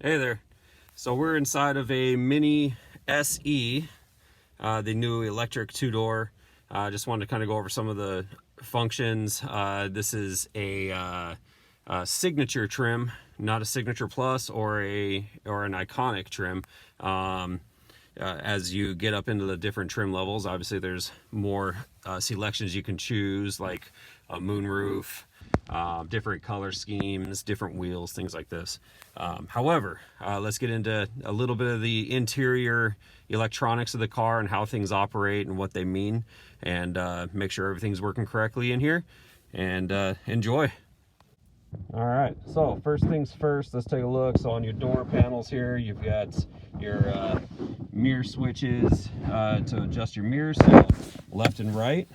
Hey there. So we're inside of a Mini SE, the new electric two-door. Just wanted to kind of go over some of the functions. This is a signature trim, not a signature plus or an iconic trim. As you get up into the different trim levels, obviously there's more selections you can choose, like a moonroof, different color schemes, different wheels, things like this. However, let's get into a little bit of the interior electronics of the car and how things operate and what they mean, and make sure everything's working correctly in here, and enjoy. All right, so first things first, let's take a look. So on your door panels here, you've got your mirror switches to adjust your mirrors, so left and right.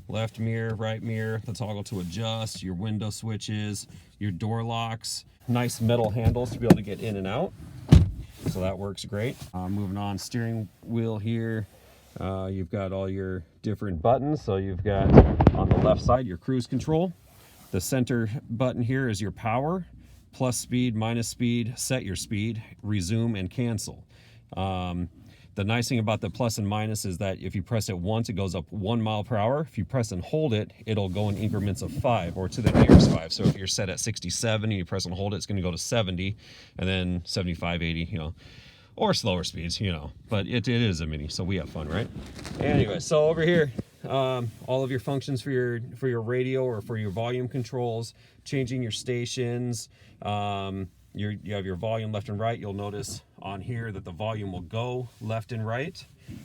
Left mirror, right mirror, the toggle to adjust, your window switches, your door locks, nice metal handles to be able to get in and out, so that works great. Moving on, steering wheel here, you've got all your different buttons. So you've got on the left side your cruise control. The center button here is your power, plus speed, minus speed, set your speed, resume, and cancel. The nice thing about the plus and minus is that if you press it once, it goes up 1 mile per hour. If you press and hold it, it'll go in increments of 5, or to the nearest 5. So if you're set at 67 and you press and hold it, it's going to go to 70, and then 75, 80, or slower speeds, But it is a Mini, so we have fun, right? Anyway, so over here, all of your functions for your radio or for your volume controls, changing your stations. You have your volume left and right. You'll notice on here that the volume will go left and right.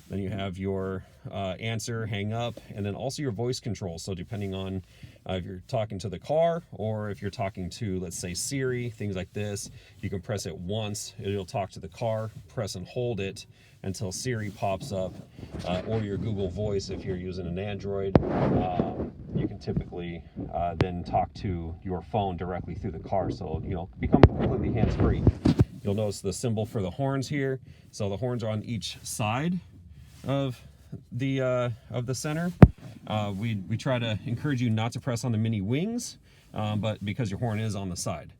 Then you have your answer, hang up, and then also your voice control. So depending on if you're talking to the car or if you're talking to, let's say, Siri, things like this, you can press it once, it'll talk to the car, press and hold it until Siri pops up, or your Google Voice if you're using an Android. You can typically then talk to your phone directly through the car, so become completely hands-free. You'll notice the symbol for the horns here. So the horns are on each side of the center. We try to encourage you not to press on the Mini wings, but because your horn is on the side.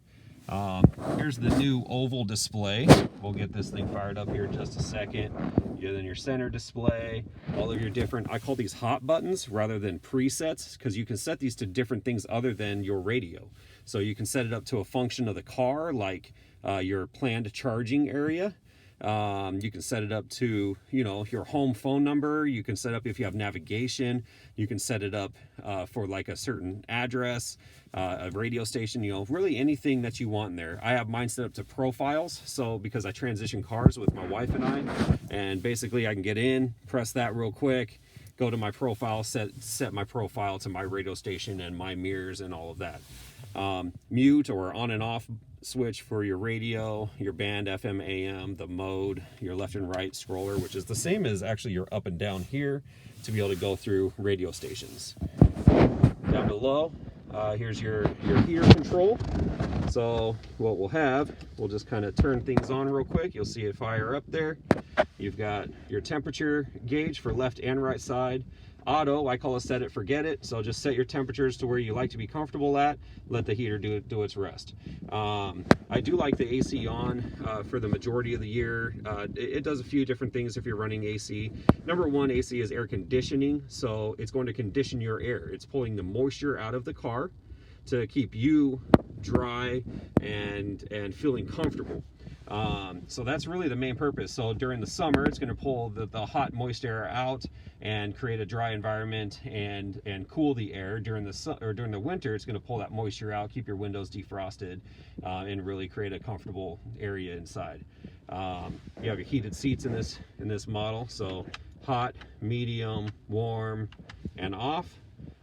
Here's the new oval display. We'll get this thing fired up here in just a second. Then your center display, all of your different, I call these hot buttons rather than presets, because you can set these to different things other than your radio. So you can set it up to a function of the car, like your planned charging area. You can set it up to, your home phone number. You can set up if you have navigation. You can set it up for like a certain address, a radio station, really anything that you want in there. I have mine set up to profiles. So because I transition cars with my wife and basically I can get in, press that real quick, go to my profile, set my profile to my radio station and my mirrors and all of that. Mute or on and off switch for your radio, your band, FM, AM, the mode, your left and right scroller, which is the same as actually your up and down here, to be able to go through radio stations. Down below, here's your heater control. So what we'll just kind of turn things on real quick. You'll see it fire up there. You've got your temperature gauge for left and right side. Auto, I call it set it, forget it. So just set your temperatures to where you like to be comfortable at. Let the heater do its rest. I do like the AC on for the majority of the year. It does a few different things if you're running AC. Number one, AC is air conditioning. So it's going to condition your air. It's pulling the moisture out of the car to keep you dry and feeling comfortable. So that's really the main purpose. So during the summer, it's going to pull the hot, moist air out and create a dry environment and cool the air. During the winter, it's going to pull that moisture out, keep your windows defrosted, and really create a comfortable area inside. You have your heated seats in this model. So hot, medium, warm, and off.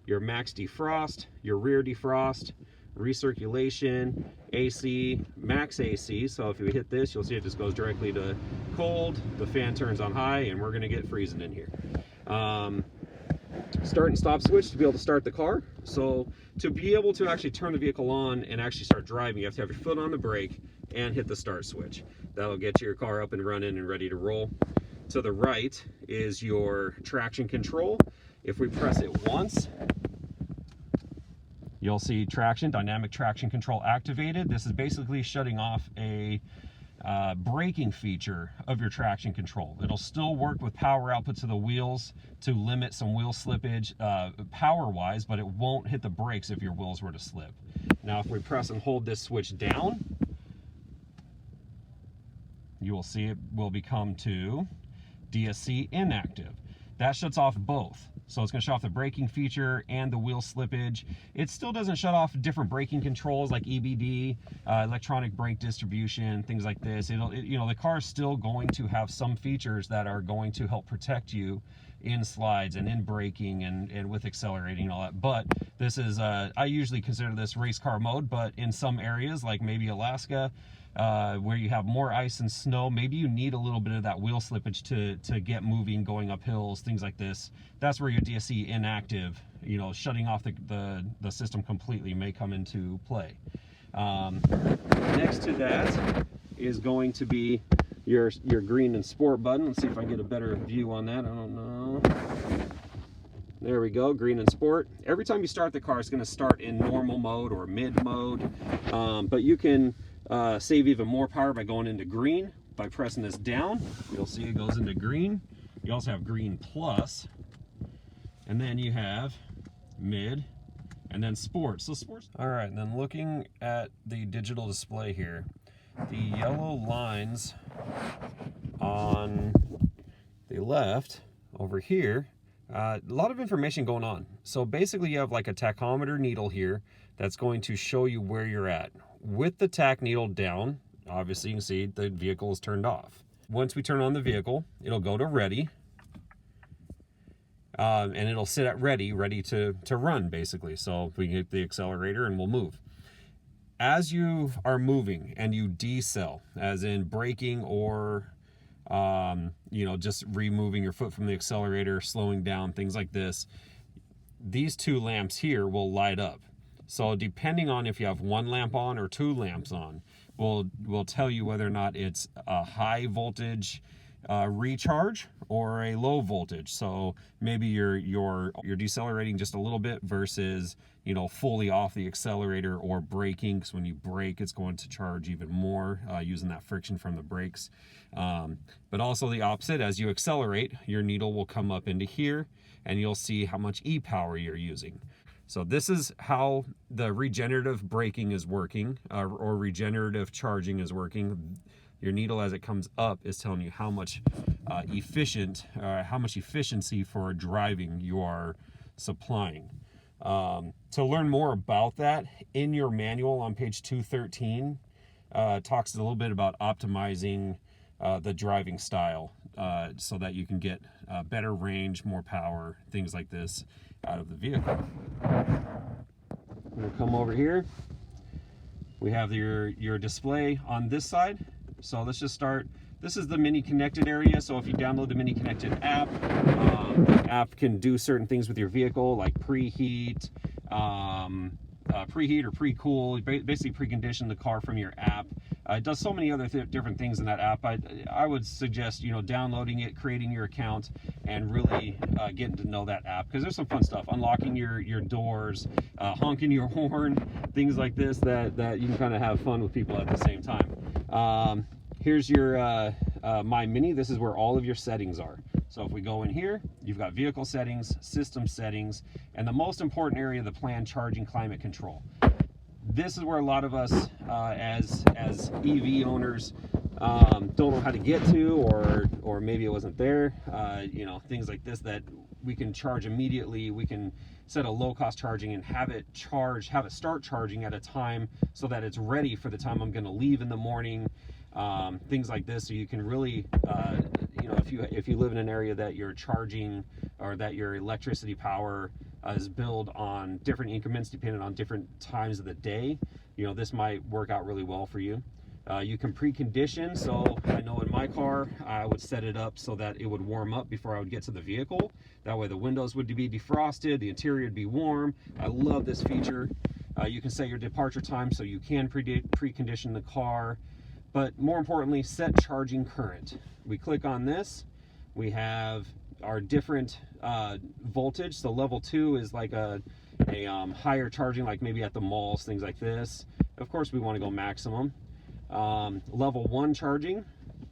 Your max defrost, your rear defrost, recirculation, AC, max AC. So if you hit this, you'll see it just goes directly to cold. The fan turns on high, and we're going to get freezing in here. Start and stop switch to be able to start the car. So to be able to actually turn the vehicle on and actually start driving, you have to have your foot on the brake and hit the start switch. That'll get your car up and running and ready to roll. To the right is your traction control. If we press it once, You'll see traction, dynamic traction control activated. This is basically shutting off a braking feature of your traction control. It'll still work with power output to the wheels to limit some wheel slippage power wise, but it won't hit the brakes if your wheels were to slip. Now if we press and hold this switch down, you will see it will become to DSC inactive. That shuts off both. So it's going to shut off the braking feature and the wheel slippage. It still doesn't shut off different braking controls like EBD, electronic brake distribution, things like this. You know, the car is still going to have some features that are going to help protect you in slides and in braking and with accelerating and all that. But this is, I usually consider this race car mode, but in some areas like maybe Alaska, where you have more ice and snow, maybe you need a little bit of that wheel slippage to get moving, going up hills, things like this. That's where your DSC inactive, you know, shutting off the system completely may come into play. Next to that is going to be your green and sport button. Let's see if I can get a better view on that. I don't know. There we go, green and sport. Every time you start the car, it's going to start in normal mode or mid mode, but you can save even more power by going into green. By pressing this down, you'll see it goes into green. You also have green plus, and then you have mid, and then sport. So sports. All right, and then looking at the digital display here, the yellow lines on the left over here, a lot of information going on. So basically you have like a tachometer needle here that's going to show you where you're at. With the tach needle down, obviously you can see the vehicle is turned off. Once we turn on the vehicle, it'll go to ready, and it'll sit at ready to run basically. So we hit the accelerator and we'll move. As you are moving and you decel, as in braking or you know, just removing your foot from the accelerator, slowing down, things like this, these two lamps here will light up. So depending on if you have one lamp on or two lamps on, will tell you whether or not it's a high voltage recharge or a low voltage. So maybe you're decelerating just a little bit versus, you know, fully off the accelerator or braking, because when you brake, it's going to charge even more using that friction from the brakes. But also the opposite, as you accelerate, your needle will come up into here and you'll see how much e-power you're using. So this is how the regenerative braking is working, or regenerative charging is working. Your needle, as it comes up, is telling you how much efficiency for driving you are supplying. To learn more about that, in your manual on page 213, talks a little bit about optimizing the driving style so that you can get better range, more power, things like this out of the vehicle. We'll come over here. We have your display on this side. So let's just start. This is the Mini Connected area. So if you download the Mini Connected app, the app can do certain things with your vehicle, like preheat, preheat or pre-cool, basically precondition the car from your app. It does so many other different things in that app. I would suggest, you know, downloading it, creating your account, and really getting to know that app, because there's some fun stuff. Unlocking your doors, honking your horn, things like this that you can kind of have fun with people at the same time. Here's your My Mini. This is where all of your settings are. So if we go in here, you've got vehicle settings, system settings, and the most important area, the plan, charging, climate control. This is where a lot of us as EV owners don't know how to get to, or maybe it wasn't there. You know, things like this that we can charge immediately. We can set a low-cost charging and have it start charging at a time so that it's ready for the time I'm going to leave in the morning. Things like this, so you can really, you know, if you live in an area that you're charging, or that your electricity power is billed on different increments depending on different times of the day, you know, this might work out really well for you. You can precondition. So I know in my car, I would set it up so that it would warm up before I would get to the vehicle. That way the windows would be defrosted, the interior would be warm. I love this feature. You can set your departure time so you can precondition the car. But more importantly, set charging current. We click on this. We have our different voltage. So level 2 is like higher charging, like maybe at the malls, things like this, of course we want to go maximum. Level 1 charging,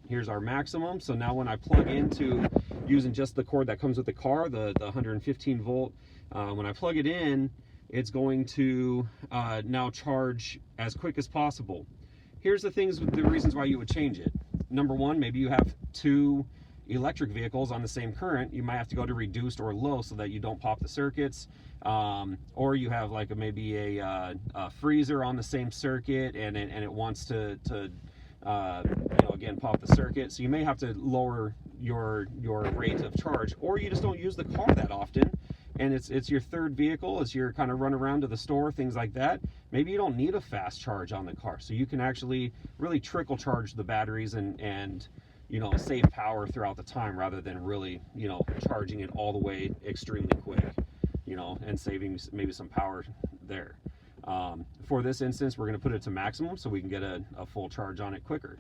here's our maximum. So now when I plug into using just the cord that comes with the car, the 115 volt, when I plug it in, it's going to now charge as quick as possible. Here's the reasons why you would change it. Number one, maybe you have 2 electric vehicles on the same current. You might have to go to reduced or low so that you don't pop the circuits. Or you have like maybe a freezer on the same circuit, and it wants to again, pop the circuit. So you may have to lower your rate of charge, or you just don't use the car that often, and it's your third vehicle as you're kind of run around to the store, things like that. Maybe you don't need a fast charge on the car, so you can actually really trickle charge the batteries and save power throughout the time, rather than really charging it all the way extremely quick, and saving maybe some power there. For this instance, we're going to put it to maximum so we can get a full charge on it quicker.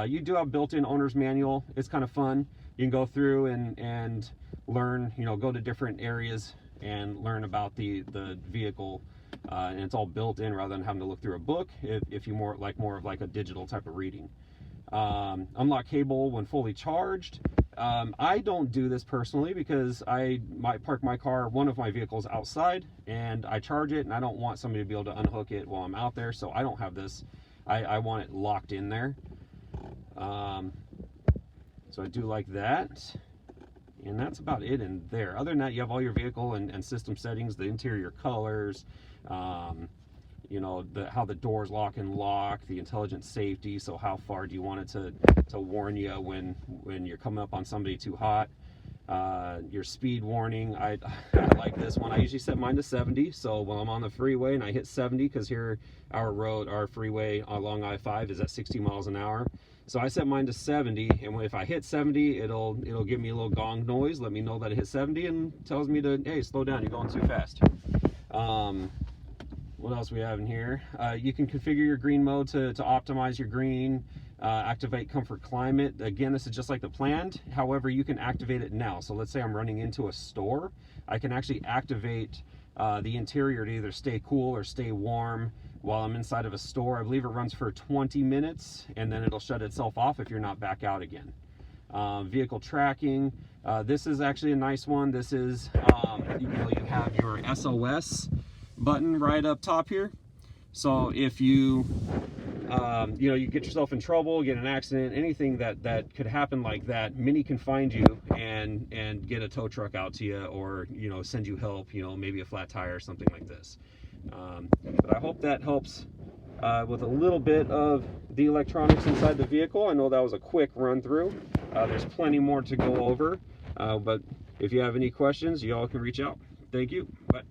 You do have built-in owner's manual. It's kind of fun. You can go through and learn, go to different areas and learn about the vehicle, and it's all built in rather than having to look through a book if you more of like a digital type of reading. Unlock cable when fully charged. I don't do this personally because I might park my car, one of my vehicles, outside, and I charge it, and I don't want somebody to be able to unhook it while I'm out there, so I don't have this. I want it locked in there. So I do like that. And that's about it in there. Other than that, you have all your vehicle and system settings, the interior colors, how the doors lock and lock, the intelligent safety. So how far do you want it to warn you when you're coming up on somebody too hot? Your speed warning. I like this one. I usually set mine to 70. So when I'm on the freeway and I hit 70, because here our freeway along I-5 is at 60 miles an hour. So I set mine to 70, and if I hit 70, it'll give me a little gong noise, let me know that it hit 70, and tells me to, hey, slow down, you're going too fast. What else we have in here? You can configure your green mode to optimize your green, activate comfort climate. Again, this is just like the planned. However, you can activate it now. So let's say I'm running into a store. I can actually activate the interior to either stay cool or stay warm while I'm inside of a store. I believe it runs for 20 minutes, and then it'll shut itself off if you're not back out again. Vehicle tracking. This is actually a nice one. This is, you have your SOS button right up top here. So if you you get yourself in trouble, get an accident, anything that could happen like that, Mini can find you and get a tow truck out to you, or send you help, maybe a flat tire or something like this. But I hope that helps with a little bit of the electronics inside the vehicle. I know that was a quick run through. There's plenty more to go over, but if you have any questions, you all can reach out. Thank you. Bye.